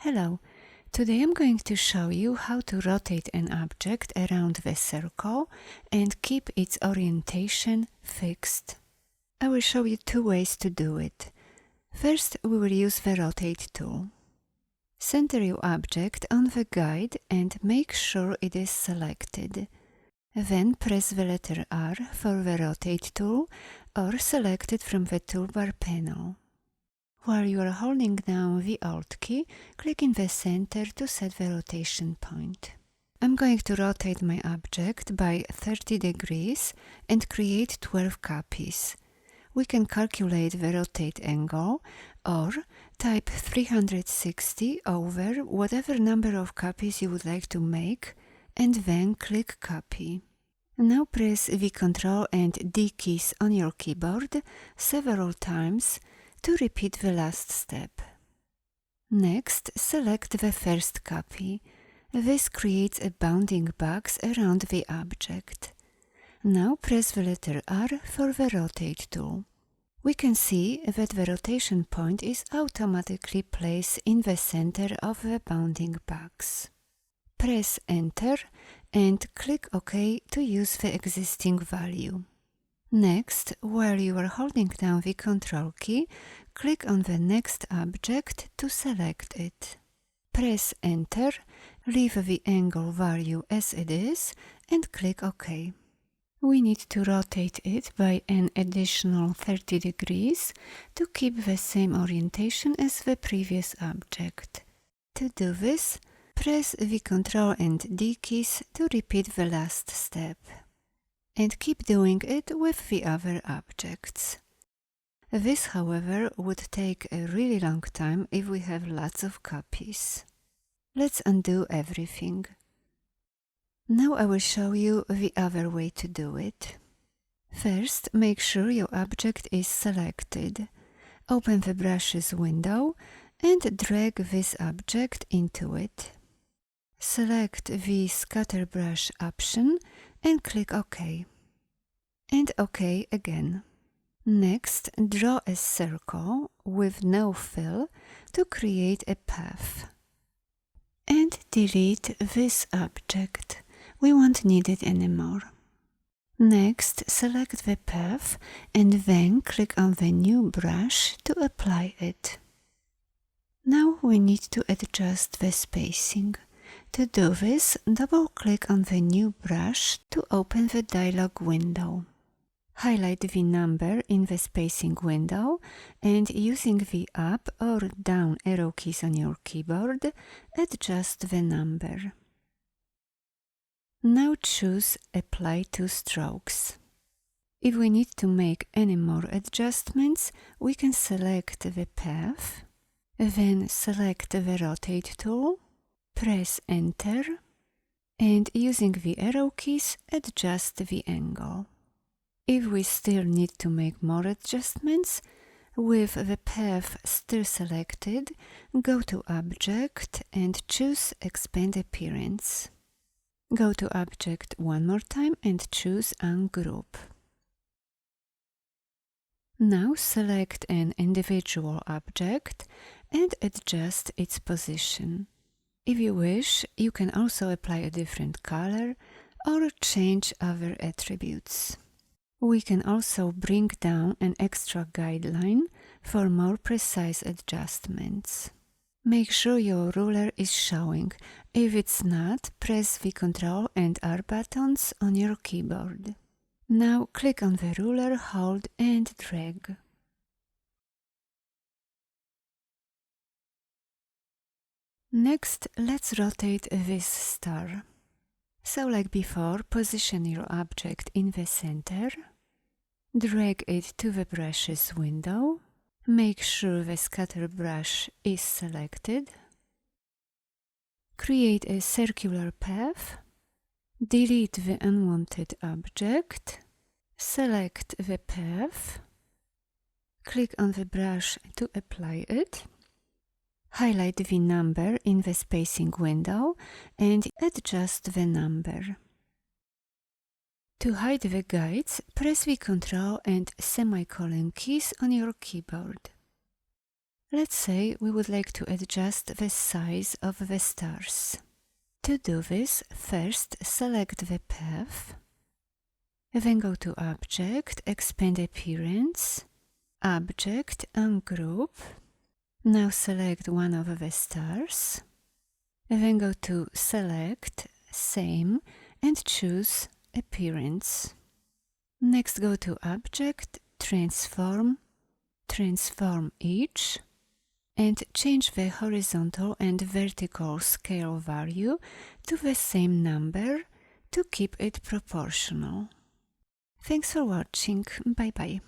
Hello, today I'm going to show you how to rotate an object around the circle and keep its orientation fixed. I will show you two ways to do it. First, we will use the Rotate tool. Center your object on the guide and make sure it is selected. Then press the letter R for the Rotate tool or select it from the toolbar panel. While you are holding down the Alt key, click in the center to set the rotation point. I'm going to rotate my object by 30 degrees and create 12 copies. We can calculate the rotate angle or type 360 over whatever number of copies you would like to make and then click Copy. Now press the Ctrl and D keys on your keyboard several times to repeat the last step. Next, select the first copy. This creates a bounding box around the object. Now press the letter R for the Rotate tool. We can see that the rotation point is automatically placed in the center of the bounding box. Press Enter and click OK to use the existing value. Next, while you are holding down the Ctrl key, click on the next object to select it. Press Enter, leave the angle value as it is, and click OK. We need to rotate it by an additional 30 degrees to keep the same orientation as the previous object. To do this, press the Ctrl and D keys to repeat the last step. And keep doing it with the other objects. This, however, would take a really long time if we have lots of copies. Let's undo everything. Now I will show you the other way to do it. First, make sure your object is selected. Open the brushes window and drag this object into it. Select the Scatter Brush option and click OK. And OK again. Next, draw a circle with no fill to create a path. And delete this object. We won't need it anymore. Next, select the path and then click on the new brush to apply it. Now we need to adjust the spacing. To do this, double-click on the new brush to open the dialog window. Highlight the number in the spacing window and using the up or down arrow keys on your keyboard, adjust the number. Now choose Apply to Strokes. If we need to make any more adjustments, we can select the path, then select the Rotate tool, press Enter, and using the arrow keys, adjust the angle. If we still need to make more adjustments, with the path still selected, go to Object and choose Expand Appearance. Go to Object one more time and choose Ungroup. Now select an individual object and adjust its position. If you wish, you can also apply a different color or change other attributes. We can also bring down an extra guideline for more precise adjustments. Make sure your ruler is showing. If it's not, press the Ctrl and R buttons on your keyboard. Now click on the ruler, hold and drag. Next, let's rotate this star. So like before, position your object in the center, drag it to the brushes window, make sure the scatter brush is selected, create a circular path, delete the unwanted object, select the path, click on the brush to apply it, highlight the number in the spacing window and adjust the number. To hide the guides, press the Ctrl and semicolon keys on your keyboard. Let's say we would like to adjust the size of the stars. To do this, first select the path, then go to Object, Expand Appearance, Object, Ungroup. Now select one of the stars, then go to Select, Same, and choose Appearance. Next go to Object, Transform, Transform Each, and change the horizontal and vertical scale value to the same number to keep it proportional. Thanks for watching. Bye bye.